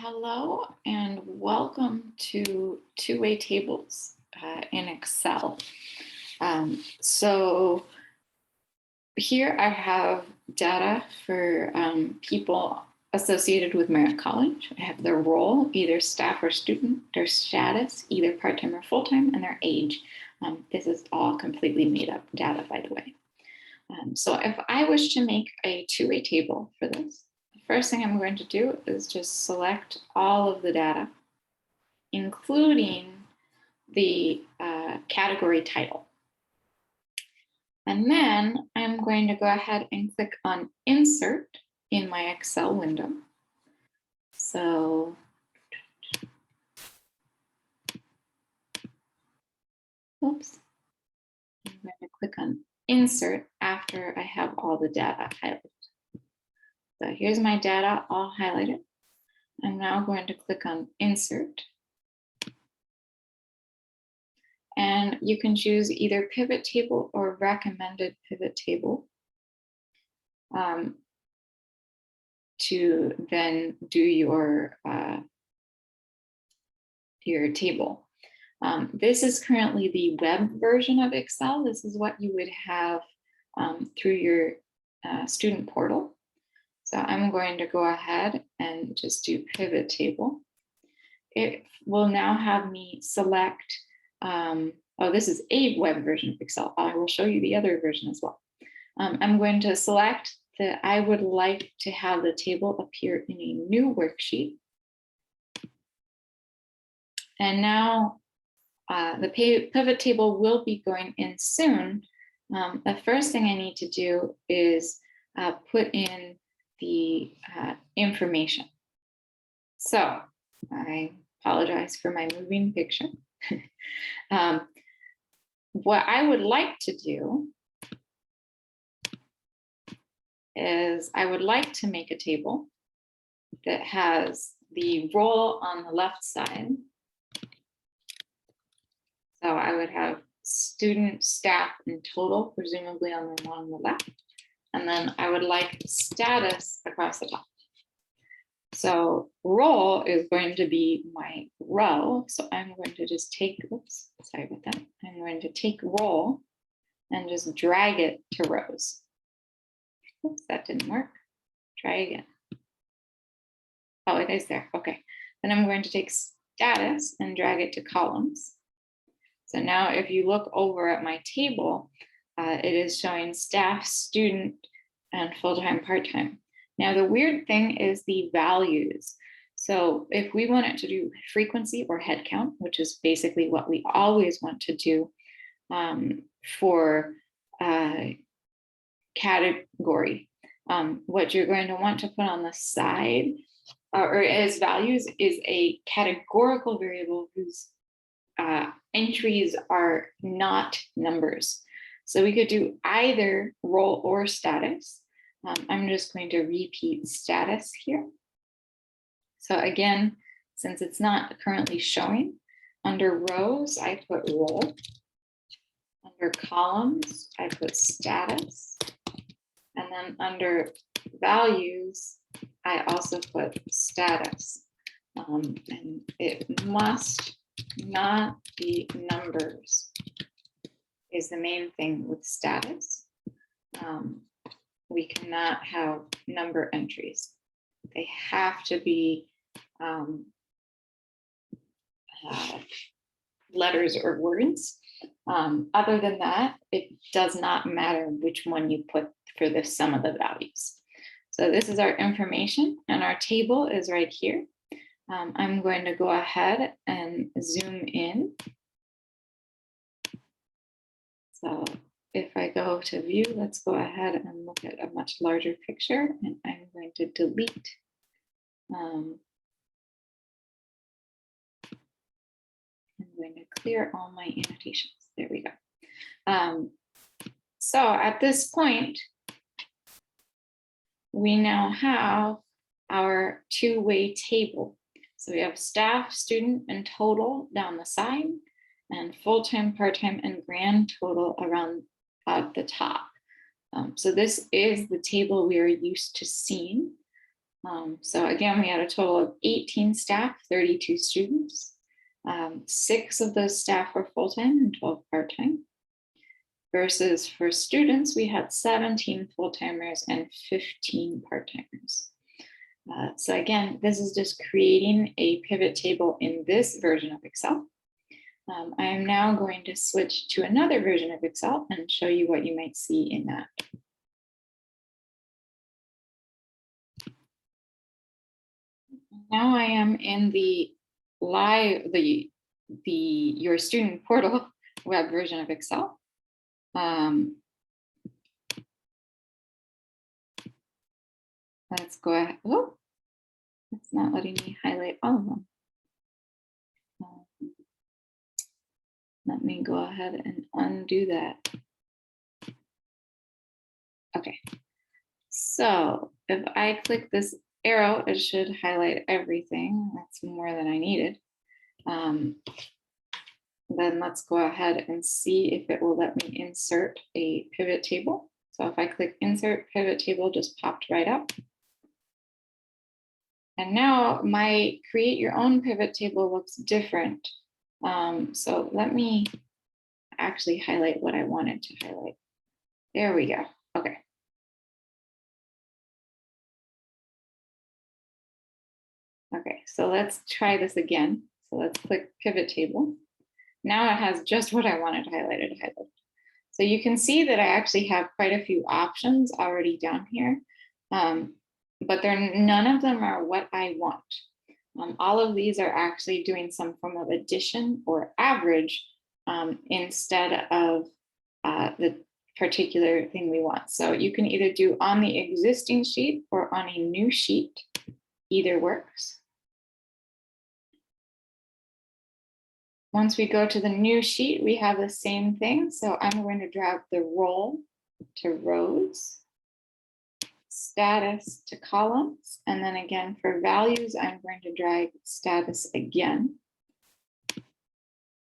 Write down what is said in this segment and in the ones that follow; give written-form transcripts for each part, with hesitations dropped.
Hello and welcome to two-way tables in Excel. So here I have data for people associated with Merritt College. I have their role, either staff or student, their status, either part-time or full-time, and their age. This is all completely made up data, by the way. So if I wish to make a two-way table for this, first thing I'm going to do is just select all of the data, including the category title. And then I'm going to go ahead and click on Insert in my Excel window. So, oops, I'm going to click on Insert after I have all the data highlighted. So here's my data all highlighted. I'm now going to click on Insert. And you can choose either pivot table or recommended pivot table to then do your table. This is currently the web version of Excel. This is what you would have through your student portal. So I'm going to go ahead and just do pivot table. It will now have me select, oh, this is a web version of Excel. I will show you the other version as well. I'm going to select that I would like to have the table appear in a new worksheet. And now the pivot table will be going in soon. The first thing I need to do is put in the information. So I apologize for my moving picture. What I would like to do is I would like to make a table that has the role on the left side. So I would have student, staff, and total, presumably on the left. And then I would like status across the top. So role is going to be my row. So I'm going to just take, oops, sorry about that. I'm going to take role and just drag it to rows. Oops, that didn't work. Try again. Oh, it is there. Okay. Then I'm going to take status and drag it to columns. So now if you look over at my table, it is showing staff, student, and full-time, part-time. Now the weird thing is the values. So if we wanted to do frequency or head count, which is basically what we always want to do for category, what you're going to want to put on the side or as values is a categorical variable whose entries are not numbers. So we could do either role or status. I'm just going to repeat status here. So again, since it's not currently showing, under rows, I put role. Under columns, I put status. And then under values, I also put status. And it must not be numbers is the main thing with status. We cannot have number entries. They have to be letters or words. Other than that, it does not matter which one you put for the sum of the values. So this is our information and our table is right here. I'm going to go ahead and zoom in. So if I go to view, let's go ahead and look at a much larger picture, and I'm going to delete. I'm going to clear all my annotations. There we go. So at this point, we now have our two-way table. So we have staff, student, and total down the side, and full-time, part-time, and grand total around at the top. So this is the table we are used to seeing. So again, we had a total of 18 staff, 32 students. 6 of those staff were full-time and 12 part-time. Versus for students, we had 17 full-timers and 15 part-timers. So again, this is just creating a pivot table in this version of Excel. I am now going to switch to another version of Excel and show you what you might see in that. Now I am in the live, your student portal web version of Excel. Let's go ahead. Oh, it's not letting me highlight all of them. Let me go ahead and undo that. Okay, so if I click this arrow, it should highlight everything. That's more than I needed. Then let's go ahead and see if it will let me insert a pivot table. So if I click insert pivot table, just popped right up. And now my create your own pivot table looks different. So let me actually highlight what I wanted to highlight. There we go. Okay. Okay, so let's try this again. So let's click pivot table. Now it has just what I wanted highlighted. So you can see that I actually have quite a few options already down here, but none of them are what I want. All of these are actually doing some form of addition or average instead of the particular thing we want. So you can either do on the existing sheet or on a new sheet, either works. Once we go to the new sheet, we have the same thing. So I'm going to drag the role to rows, status to columns, and then again for values, I'm going to drag status again.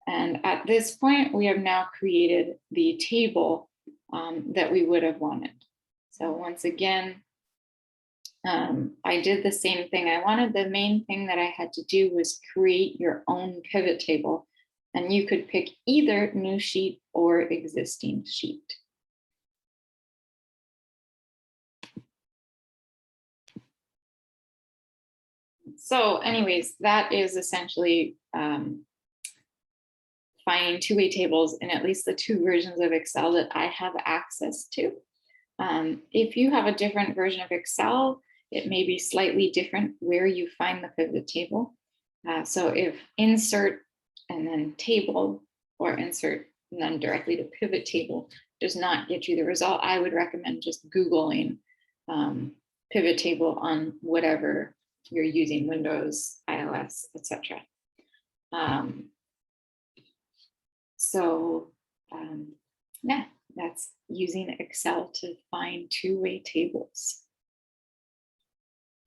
And at this point, we have now created the table that we would have wanted. So once again, I did the same thing. I wanted the main thing that I had to do was create your own pivot table. And you could pick either new sheet or existing sheet. So anyways, that is essentially finding two-way tables in at least the 2 versions of Excel that I have access to. If you have a different version of Excel, it may be slightly different where you find the pivot table. So if insert and then table or insert and then directly to pivot table does not get you the result, I would recommend just Googling pivot table on whatever you're using, Windows, iOS, etc. Yeah, that's using Excel to find two-way tables.